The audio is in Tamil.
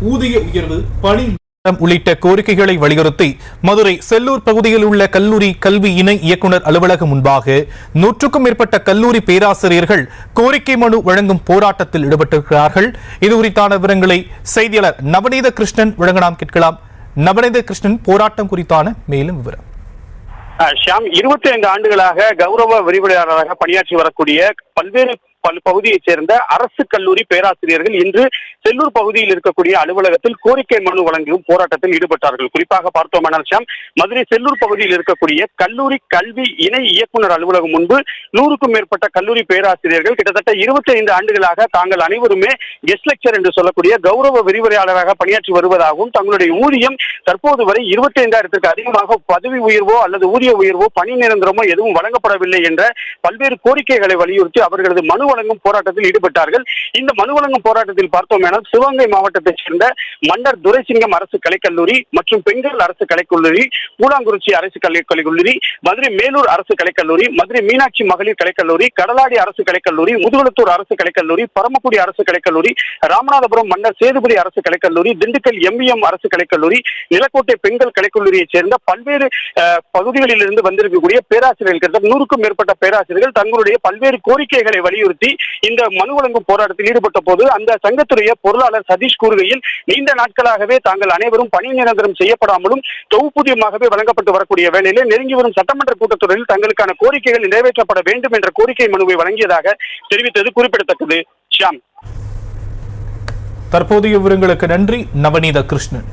ஊதிய உயர்வு, பணி உள்ளிட்ட கோரிக்கைகளை வலியுறுத்தி மதுரை செல்லூர் பகுதியில் உள்ள கல்லூரி கல்வி இணை இயக்குநர் அலுவலகம் முன்பாக 100க்கும் மேற்பட்ட கல்லூரி பேராசிரியர்கள் கோரிக்கை மனு வழங்கும் போராட்டத்தில் ஈடுபட்டிருக்கிறார்கள். இது குறித்தான விவரங்களை செய்தியாளர் நவநீத கிருஷ்ணன் வழங்க நாம் கேட்கலாம். நவநீத கிருஷ்ணன், போராட்டம் குறித்தான மேலும் விவரம். ஷியாம், 25 ஆண்டுகளாக கௌரவ விரிவுரையாளராக பணியாற்றி வரக்கூடிய பல்வேறு பகுதியைச் சேர்ந்த அரசு கல்லூரி பேராசிரியர்கள் இன்று செல்லூர் பகுதியில் இருக்கக்கூடிய அலுவலகத்தில் கோரிக்கை மனு வழங்கும் போராட்டத்தில் ஈடுபட்டார்கள். குறிப்பாக பார்த்தோமானால் ஷியாம், மதுரை செல்லூர் பகுதியில் இருக்கக்கூடிய கல்லூரி கல்வி இணை இயக்குநர் அலுவலகம் முன்பு 100க்கும் மேற்பட்ட கல்லூரி பேராசிரியர்கள் கிட்டத்தட்ட 25 ஆண்டுகளாக தாங்கள் அனைவருமே கெஸ்ட் லெக்சர் என்று சொல்லக்கூடிய கௌரவ விரிவுரையாளராக பணியாற்றி வருவதாகவும் தங்களுடைய ஊதியம் தற்போது வரை 25,000க்கு அதிகமாக பதவி உயர்வோ அல்லது ஊதிய உயர்வோ பணி நிரந்தரமோ எதுவும் வழங்கப்படவில்லை என்ற பல்வேறு கோரிக்கைகளை வலியுறுத்தி அவர்களது மனு வழங்கும் போராட்டத்தில் ஈடுபட்டார்கள். இந்த மனு வழங்கும் போராட்டத்தில் பார்த்தோமேனால் சிவகங்கை மாவட்டத்தைச் சேர்ந்த மன்னர் துரைசிங்கம் அரசு கலைக்கல்லூரி மற்றும் பெண்கள் அரசு கலைக்கல்லூரி, பூலாங்குறிச்சி அரசு கலைக்கல்லூரி, மதுரை மேலூர் அரசு கலைக்கல்லூரி, மதுரை மீனாட்சி மகளிர் கலைக்கல்லூரி, கடலாடி அரசு கலைக்கல்லூரி, முதுகுளத்தூர் அரசு கலைக்கல்லூரி, பரமக்குடி அரசு கலைக்கல்லூரி, ராமநாதபுரம் மன்னர் சேதுபதி அரசு கலைக்கல்லூரி, திண்டுக்கல் எம்பிஎம் அரசு கலைக்கல்லூரி, நிலக்கோட்டை பெண்கள் கலைக்கல்லூரியைச் சேர்ந்த பல்வேறு பகுதிகளில் இருந்து வந்திருக்கக்கூடிய பேராசிரியர்கள் கிட்டத்தட்ட 100க்கும் மேற்பட்ட பேராசிரியர்கள் தங்களுடைய பல்வேறு கோரிக்கைகளை வலியுறுத்தி இந்த மனு வழங்கும் போராட்டத்தில் ஈடுபட்ட போது அந்த சங்கத்துடைய பொருளாளர் சதீஷ் கூறுகையில், நீண்ட நாட்களாகவே தாங்கள் அனைவரும் பணி நிரந்தரம் செய்யப்படாமலும் தொகுப்பூதியமாகவே வழங்கப்பட்டு வரக்கூடிய வேளையிலே நெருங்கி வரும் சட்டமன்ற கூட்டத்தொடரில் தங்களுக்கான கோரிக்கைகள் நிறைவேற்றப்பட வேண்டும் என்ற கோரிக்கை மனுவை வழங்கியதாக தெரிவித்தது குறிப்பிடத்தக்கது. ஷியாம், தற்போதைய விவரங்களுக்கு நன்றி நவநீத கிருஷ்ணன்.